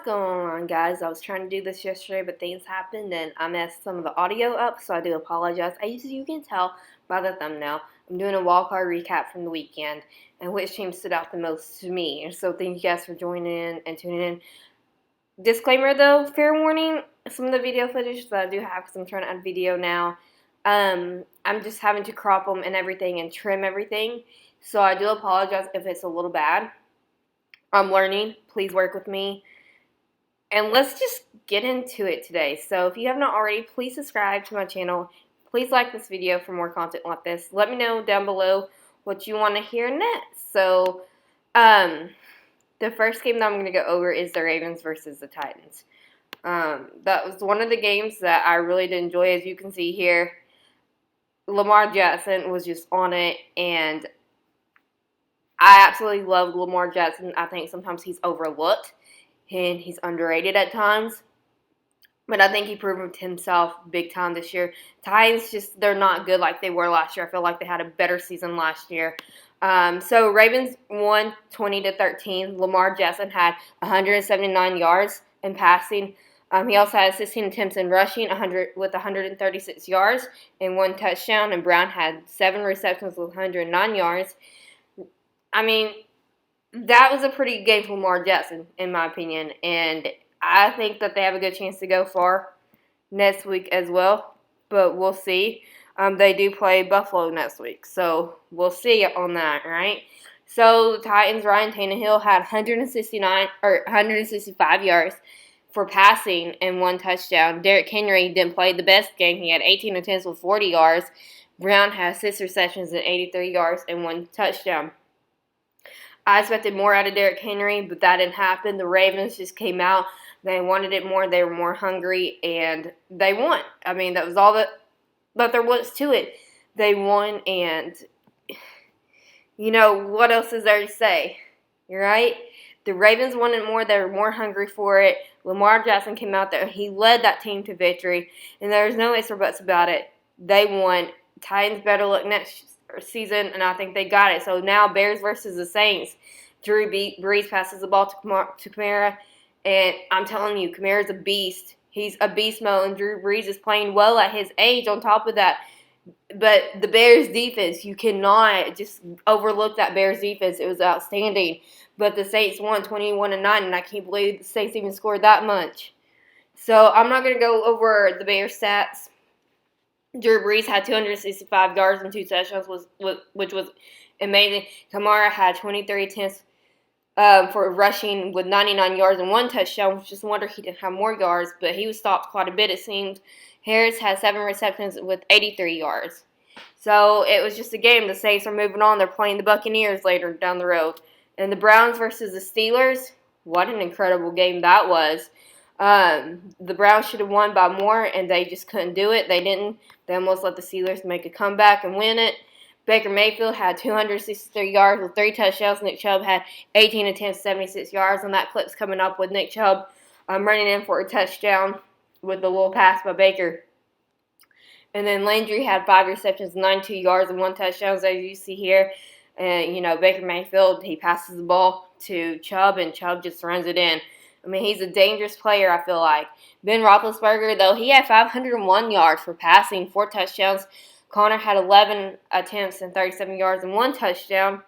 going on, guys? I was trying to do this yesterday, but things happened and I messed some of the audio up, so I do apologize. As you can tell by the thumbnail, I'm doing a wildcard recap from the weekend and which team stood out the most to me. And so thank you guys for joining in and tuning in. Disclaimer though, fair warning, some of the video footage that I do have because I'm trying to add video now, I'm just having to crop them and everything and trim everything. So I do apologize if it's a little bad. I'm learning. Please work with me. And let's just get into it today. So if you have not already, please subscribe to my channel. Please like this video for more content like this. Let me know down below what you want to hear next. So the first game that I'm going to go over is the Ravens versus the Titans. That was one of the games that I really did enjoy. As you can see here, Lamar Jackson was just on it, and I absolutely love Lamar Jackson. I think sometimes he's overlooked and he's underrated at times. But I think he proved himself big time this year. Titans they're not good like they were last year. I feel like they had a better season last year. So Ravens won 20-13. Lamar Jackson had 179 yards in passing. He also had 16 attempts in rushing, 136 yards and 1 touchdown. And Brown had 7 receptions with 109 yards. I mean, that was a pretty good game for Lamar Jackson, in my opinion. And I think that they have a good chance to go far next week as well. But we'll see. They do play Buffalo next week. So we'll see on that, right? So the Titans, Ryan Tannehill had 165 yards for passing and 1 touchdown. Derrick Henry didn't play the best game. He had 18 attempts with 40 yards. Brown had 6 receptions and 83 yards and 1 touchdown. I expected more out of Derrick Henry, but that didn't happen. The Ravens just came out. They wanted it more. They were more hungry, and they won. I mean, that was all that there was to it. They won, and, you know, what else is there to say? You're right? The Ravens wanted more. They were more hungry for it. Lamar Jackson came out there. He led that team to victory, and there's no ifs or buts about it. They won. Titans better look next season, and I think they got it. So now Bears versus the Saints. Drew Brees passes the ball to Kamara, and I'm telling you, Kamara's a beast. He's a beast mode, and Drew Brees is playing well at his age on top of that. But the Bears defense, you cannot just overlook that Bears defense. It was outstanding. But the Saints won 21-9, and I can't believe the Saints even scored that much. So I'm not going to go over the Bears stats. Drew Brees had 265 yards and 2 touchdowns, which was amazing. Kamara had 23 attempts for rushing with 99 yards and 1 touchdown, which is a wonder he didn't have more yards, but he was stopped quite a bit, it seemed. Harris had 7 receptions with 83 yards. So it was just a game. The Saints are moving on. They're playing the Buccaneers later down the road. And the Browns versus the Steelers, what an incredible game that was. The Browns should have won by more, and they just couldn't do it. They didn't. They almost let the Steelers make a comeback and win it. Baker Mayfield had 263 yards with 3 touchdowns. Nick Chubb had 18 attempts, 76 yards. And that clip's coming up with Nick Chubb running in for a touchdown with the little pass by Baker. And then Landry had 5 receptions, 92 yards, and 1 touchdown, as you see here. And, you know, Baker Mayfield, he passes the ball to Chubb, and Chubb just runs it in. I mean, he's a dangerous player, I feel like. Ben Roethlisberger, though, he had 501 yards for passing, 4 touchdowns. Connor had 11 attempts and 37 yards and 1 touchdown.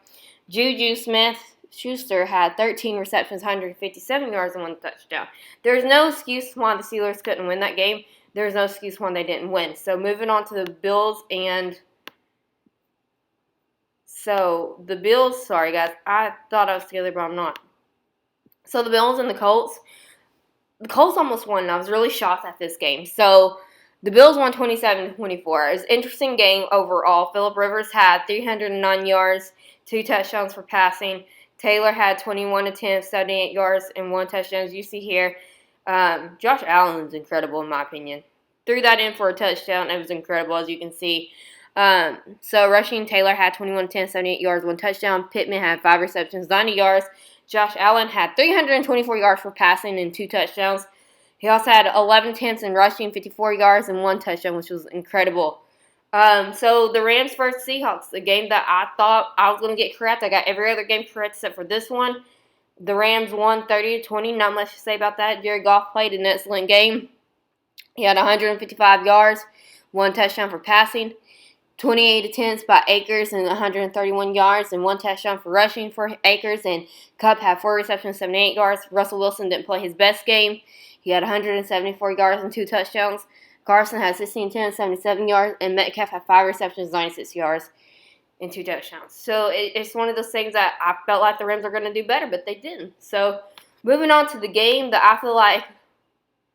Juju Smith-Schuster had 13 receptions, 157 yards and 1 touchdown. There's no excuse why the Steelers couldn't win that game. There's no excuse why they didn't win. So moving on to the Bills and... So the Bills, sorry guys, I thought I was together, but I'm not. So the Bills and the Colts almost won, and I was really shocked at this game. So the Bills won 27-24. It was an interesting game overall. Phillip Rivers had 309 yards, 2 touchdowns for passing. Taylor had 21 attempts, 78 yards, and 1 touchdown, as you see here. Josh Allen's incredible, in my opinion. Threw that in for a touchdown. It was incredible, as you can see. So rushing, Taylor had 21 attempts, 78 yards, 1 touchdown. Pittman had 5 receptions, 90 yards. Josh Allen had 324 yards for passing and 2 touchdowns. He also had 11 attempts in rushing, 54 yards, and 1 touchdown, which was incredible. So the Rams versus Seahawks, the game that I thought I was going to get correct. I got every other game correct except for this one. The Rams won 30-20. Not much to say about that. Jared Goff played an excellent game. He had 155 yards, 1 touchdown for passing, 28 attempts by Akers and 131 yards, and 1 touchdown for rushing for Akers. And Kupp had 4 receptions, 78 yards. Russell Wilson didn't play his best game. He had 174 yards and 2 touchdowns. Carson had 16 attempts, 77 yards, and Metcalf had 5 receptions, 96 yards, and 2 touchdowns. So it's one of those things that I felt like the Rams are going to do better, but they didn't. So moving on to the game that I feel like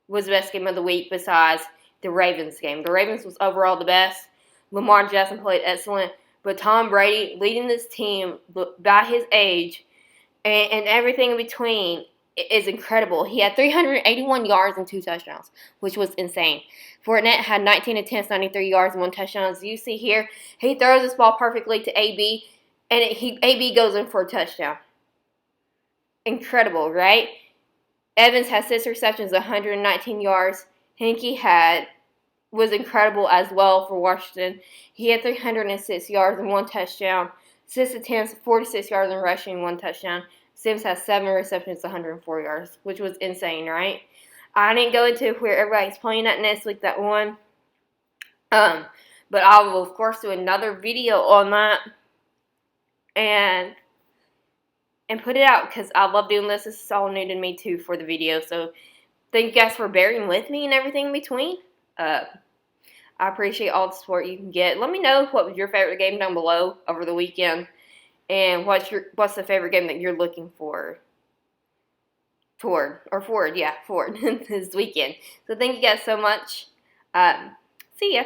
was the best game of the week besides the Ravens game. The Ravens was overall the best. Lamar Jackson played excellent, but Tom Brady leading this team by his age and everything in between is incredible. He had 381 yards and 2 touchdowns, which was insane. Fournette had 19 attempts, 93 yards, and 1 touchdown. As you see here, he throws this ball perfectly to AB, and AB goes in for a touchdown. Incredible, right? Evans had 6 receptions, 119 yards. Henke was incredible as well for Washington. He had 306 yards and 1 touchdown. 6 attempts, 46 yards in rushing, 1 touchdown. Sims has 7 receptions, 104 yards, which was insane, right? I didn't go into where everybody's playing at next week that won. But I will, of course, do another video on that and put it out because I love doing this. This is all new to me, too, for the video. So thank you guys for bearing with me and everything in between. I appreciate all the support you can get. Let me know what was your favorite game down below over the weekend. And what's the favorite game that you're looking for this weekend. So thank you guys so much. See ya.